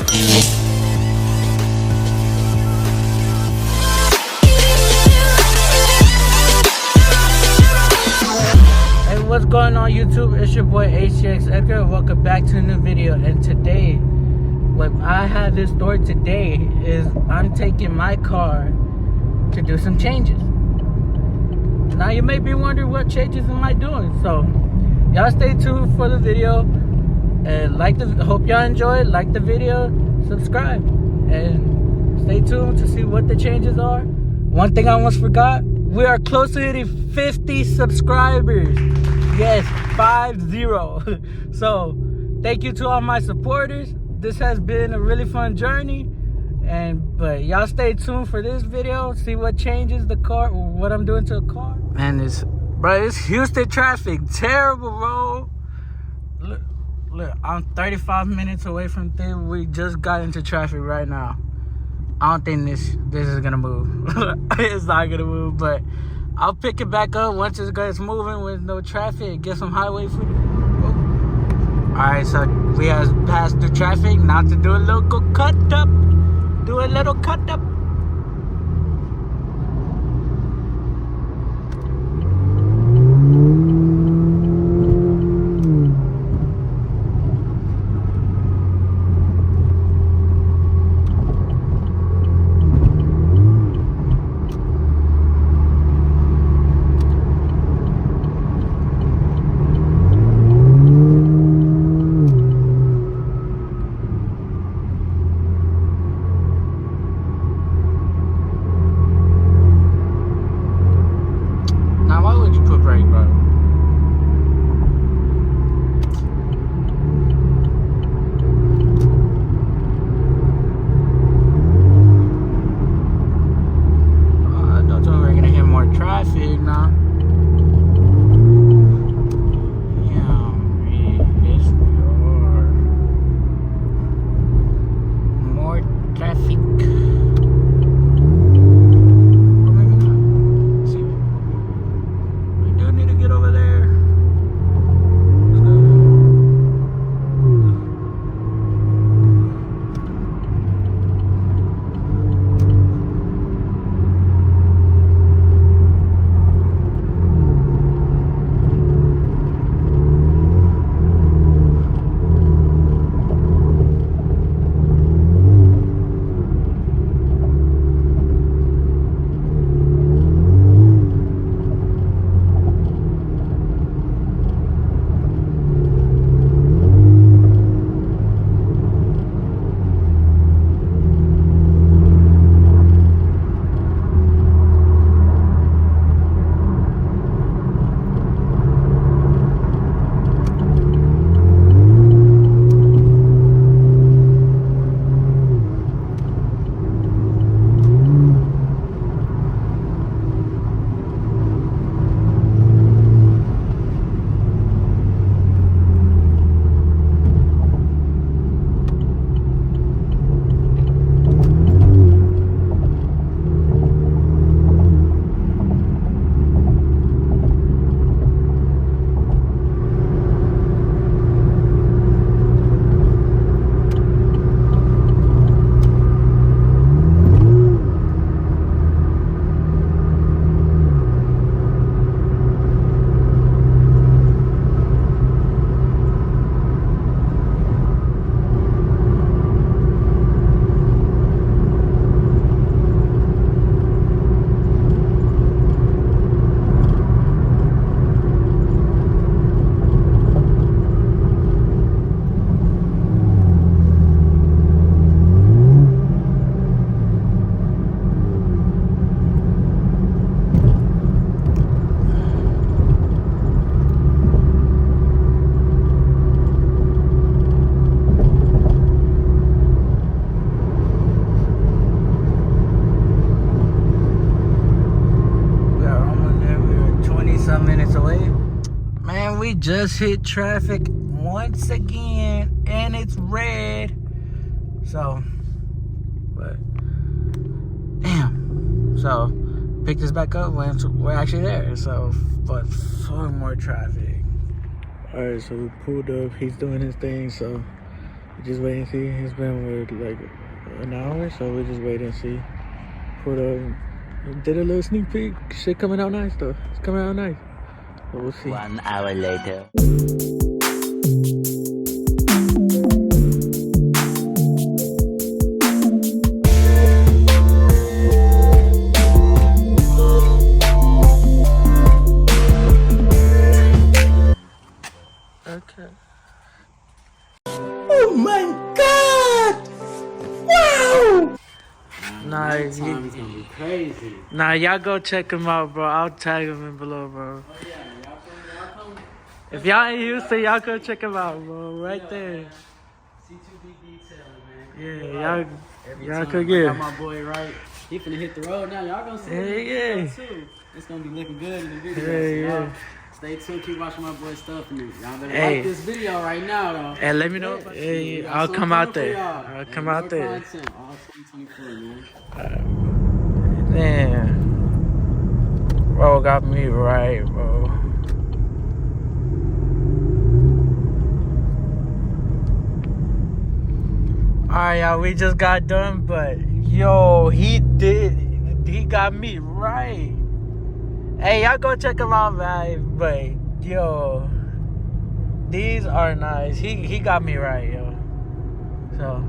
What's going on YouTube? It's your boy HCX Edgar. Welcome back to a new video. And today, what I have in store today is I'm taking my car to do some changes. Now you may be wondering what changes am I doing. So y'all stay tuned for the video and hope y'all enjoy it. Like the video, subscribe, and stay tuned to see what the changes are. One thing I almost forgot, we are close to hitting 50 subscribers. Yes, 50. So thank you to all my supporters. This has been a really fun journey, but y'all stay tuned for this video. See what changes the car, what I'm doing to the car. And it's Houston traffic, terrible, bro. Look, I'm 35 minutes away from there. We just got into traffic right now. I don't think this is gonna move. It's not gonna move, but I'll pick it back up once it gets moving with no traffic. Get some highway footage. Alright, so we have passed through traffic. Now to do a little cut up. Do a little cut up. Just hit traffic once again, and it's red. So, but damn. So, pick this back up when we're actually there. So, but fuck more traffic. All right, so we pulled up. He's doing his thing. So, We just wait and see. It's been like an hour, so we just wait and see. Did a little sneak peek. Shit coming out nice though. It's coming out nice. But we'll see. 1 hour later. Okay. Oh my God! Wow! Nah, Time's gonna be crazy. nah, y'all go check him out, bro. I'll tag him in below, bro. Oh yeah, y'all come. If y'all ain't used to, y'all go check him out, bro. Right there. C2B detailing, man. Yeah, y'all time. could I get. got my boy right. He finna hit the road now. Y'all gonna see Yeah, it too. It's gonna be looking good in the video. Yeah, so yeah. Stay tuned. Keep watching my boy stuff. And y'all better Hey. like this video right now, though. And let me know. Yeah. Hey, We got I'll something come out coming for there. y'all. I'll Hey, come more out there. Content, all 2024, man. Damn. Bro got me right, bro. Alright, y'all, we just got done, but yo, he got me right. Hey, y'all go check him out, man. But yo, these are nice. He got me right, yo. So.